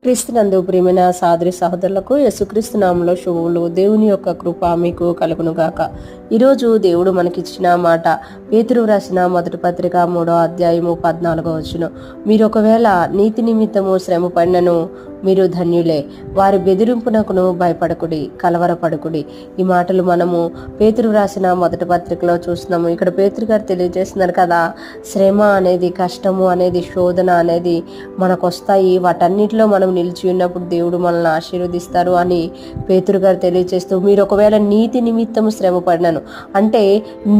క్రీస్తునందు ప్రియమైన సహోదరి సహోదరులకు యేసుక్రీస్తు నామములో శుభములు. దేవుని యొక్క కృప మీకు కలుగును గాక. ఈరోజు దేవుడు మనకిచ్చిన మాట పేతురు రాసిన మొదటి పత్రిక 3వ అధ్యాయము 14వ వచనం. మీరు ఒకవేళ నీతి నిమిత్తము శ్రమ పడినను మీరు ధన్యులే, వారి బెదిరింపునకును భయపడకుడి, కలవరపడకుడి. ఈ మాటలు మనము పేతురు రాసిన మొదటి పత్రికలో చూస్తున్నాము. ఇక్కడ పేతురు గారు తెలియజేస్తున్నారు కదా, శ్రమ అనేది, కష్టము అనేది, శోధన అనేది మనకు వస్తాయి. వాటన్నిటిలో మనం నిలిచి ఉన్నప్పుడు దేవుడు మనల్ని ఆశీర్వదిస్తారు అని పేతురు గారు తెలియజేస్తూ, మీరు ఒకవేళ నీతి నిమిత్తము శ్రమ పడినాను అంటే,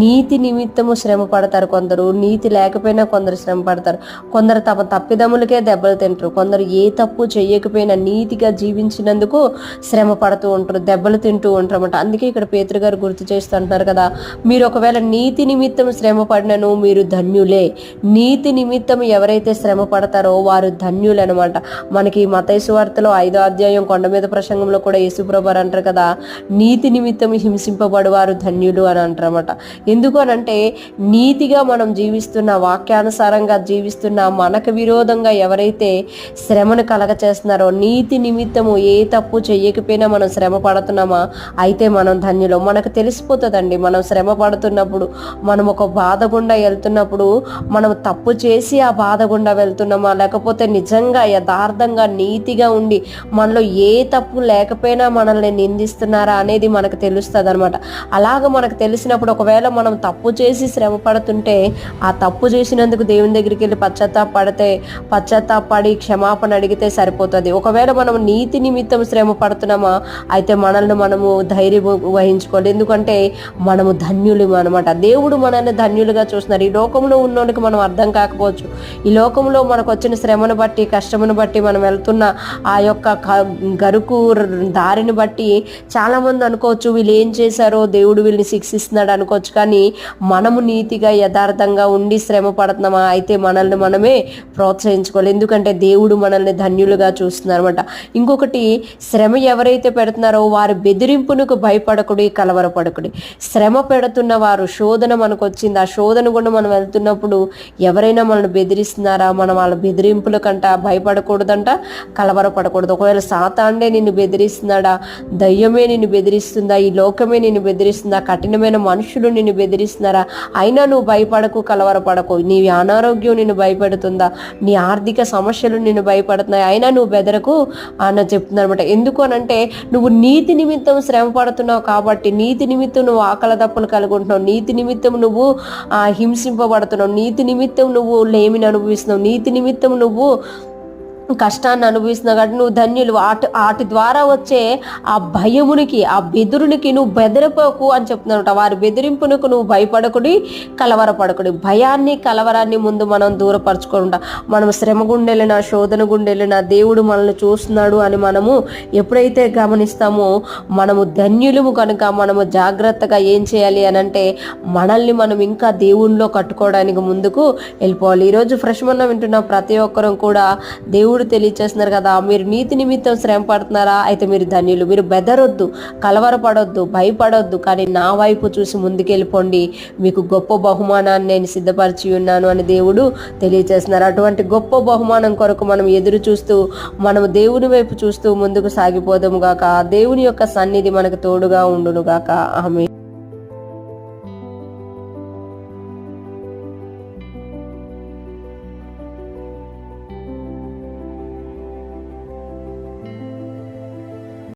నీతి నిమిత్తము శ్రమ పడతారు కొందరు, నీతి లేకపోయినా కొందరు శ్రమ పడతారు. కొందరు తమ తప్పిదములకే దెబ్బలు తింటారు. కొందరు ఏ తప్పు చేయకపోయినా నీతిగా జీవించినందుకు శ్రమ పడుతూ ఉంటారు, దెబ్బలు తింటూ ఉంటారు అన్నమాట. అందుకే ఇక్కడ పేతురు గారు గుర్తు చేస్తుంటారు కదా, మీరు ఒకవేళ నీతి నిమిత్తం శ్రమ పడినను మీరు ధన్యులే. నీతి నిమిత్తం ఎవరైతే శ్రమ పడతారో వారు ధన్యులు అనమాట. మనకి మత్తయి సువార్తలో 5వ అధ్యాయం కొండ మీద ప్రసంగంలో కూడా యేసుప్రభు అంటారు కదా, నీతి నిమిత్తం హింసింపబడు వారు ధన్యులు అని అంటారు అన్నమాట. ఎందుకు అనంటే, నీతిగా మనం జీవిస్తున్న, వాక్యానుసారంగా జీవిస్తున్న, మనకు విరోధంగా ఎవరైతే శ్రమను కలగ చేస్తున్నారో, నీతి నిమిత్తము ఏ తప్పు చెయ్యకపోయినా మనం శ్రమ పడుతున్నామా అయితే మనం ధన్యులు. మనకు తెలిసిపోతుందండి, మనం శ్రమ పడుతున్నప్పుడు, మనం ఒక బాధ గుండా వెళ్తున్నప్పుడు, మనం తప్పు చేసి ఆ బాధ గుండా వెళ్తున్నామా, లేకపోతే నిజంగా యథార్థంగా నీతిగా ఉండి మనలో ఏ తప్పు లేకపోయినా మనల్ని నిందిస్తున్నారా అనేది మనకు తెలుస్తుంది అనమాట. అలాగ మనకు తెలిసినప్పుడు, ఒకవేళ మనం తప్పు చేసి శ్రమ పడుతుంటే, ఆ తప్పు చేసినందుకు దేవుని దగ్గరికి వెళ్ళి పశ్చాత్తాపడి క్షమాపణ అడిగితే సరిపోతుంది. ఒకవేళ మనం నీతి నిమిత్తం శ్రమ పడుతున్నామా అయితే మనల్ని మనము ధైర్యం వహించుకోవాలి. ఎందుకంటే మనము ధన్యులు అనమాట. దేవుడు మనల్ని ధన్యులుగా చూస్తున్నారు. ఈ లోకంలో ఉన్నోళ్ళకి మనం అర్థం కాకపోవచ్చు. ఈ లోకంలో మనకు వచ్చిన శ్రమను బట్టి, కష్టమును బట్టి, మనం వెళ్తున్న ఆ యొక్క గరుకు దారిని బట్టి చాలామంది అనుకోవచ్చు, వీళ్ళు ఏం చేశారో దేవుడు వీళ్ళని శిక్షిస్తున్నాడు అనుకోవచ్చు. కానీ మనము నీతిగా యథార్థంగా ఉండి శ్రమ పడుతున్నామా అయితే మనల్ని మనమే ప్రోత్సహించుకోవాలి. ఎందుకంటే దేవుడు మనల్ని ధన్యులుగా చూస్తున్నారు అనమాట. ఇంకొకటి, శ్రమ ఎవరైతే పెడుతున్నారో వారి బెదిరింపునకు భయపడకుడి, కలవరపడకుడి. శ్రమ పెడుతున్న వారు, శోధన మనకు వచ్చింది, ఆ శోధన కూడా మనం వెళ్తున్నప్పుడు ఎవరైనా మనల్ని బెదిరిస్తున్నారా, మనం వాళ్ళ బెదిరింపుల కంట భయపడకూడదంట, కలవరపడకూడదు. ఒకవేళ సాతాండే నిన్ను బెదిరిస్తున్నాడా, దయ్యమే నిన్ను బెదిరిస్తుందా, ఈ లోకమే నిన్ను బెదిరిస్తుందా, కఠినమైన మనుషులు నిన్ను బెదిరిస్తున్నారా, అయినా నువ్వు భయపడకు, కలవరపడకు. నీ అనారోగ్యం నిన్ను భయపెడుతుందా, నీ ఆర్థిక సమస్యలు నిన్ను భయపడుతున్నాయి, అయినా నువ్వు బెదరకు అని చెప్తున్నారు అనమాట. ఎందుకు అనంటే, నువ్వు నీతి నిమిత్తం శ్రమ పడుతున్నావు కాబట్టి, నీతి నిమిత్తం నువ్వు ఆకలి దప్పులు కలుగుంటున్నావు, నీతి నిమిత్తం నువ్వు హింసింపబడుతున్నావు, నీతి నిమిత్తం నువ్వు లేమిని అనుభవిస్తున్నావు, నీతి నిమిత్తం నువ్వు కష్టాన్ని అనుభవిస్తున్నావు కాబట్టి నువ్వు ధన్యులు. వాటి ద్వారా వచ్చే ఆ భయమునికి, ఆ బెదురునికి నువ్వు బెదరపోకు అని చెప్తున్నావు. వారి బెదిరింపునకు నువ్వు భయపడకుడి, కలవరపడకుడి. భయాన్ని, కలవరాన్ని ముందు మనం దూరపరచుకుంటా. మనం శ్రమ గుండెలినా, శోధన గుండెలినా దేవుడు మనల్ని చూస్తున్నాడు అని మనము ఎప్పుడైతే గమనిస్తామో, మనము ధన్యులము కనుక మనము జాగ్రత్తగా ఏం చేయాలి అని అంటే, మనల్ని మనం ఇంకా దేవునిలో కట్టుకోవడానికి ముందుకు వెళ్ళిపోవాలి. ఈరోజు ఫ్రెష్ మన్నా వింటున్న ప్రతి ఒక్కరం కూడా దేవుడు తెలియచేస్తున్నారు కదా, మీరు నీతి నిమిత్తం శ్రమ పడుతున్నారా అయితే మీరు ధన్యులు. మీరు బెదరొద్దు, కలవరపడొద్దు, భయపడొద్దు, కానీ నా వైపు చూసి ముందుకెళ్ళిపోండి, మీకు గొప్ప బహుమానాన్ని నేను సిద్ధపరిచి ఉన్నాను అని దేవుడు తెలియచేస్తున్నారు. అటువంటి గొప్ప బహుమానం కొరకు మనం ఎదురు చూస్తూ, మనము దేవుని వైపు చూస్తూ ముందుకు సాగిపోదాము గాక. దేవుని యొక్క సన్నిధి మనకు తోడుగా ఉండును గాక. ఆమేన్.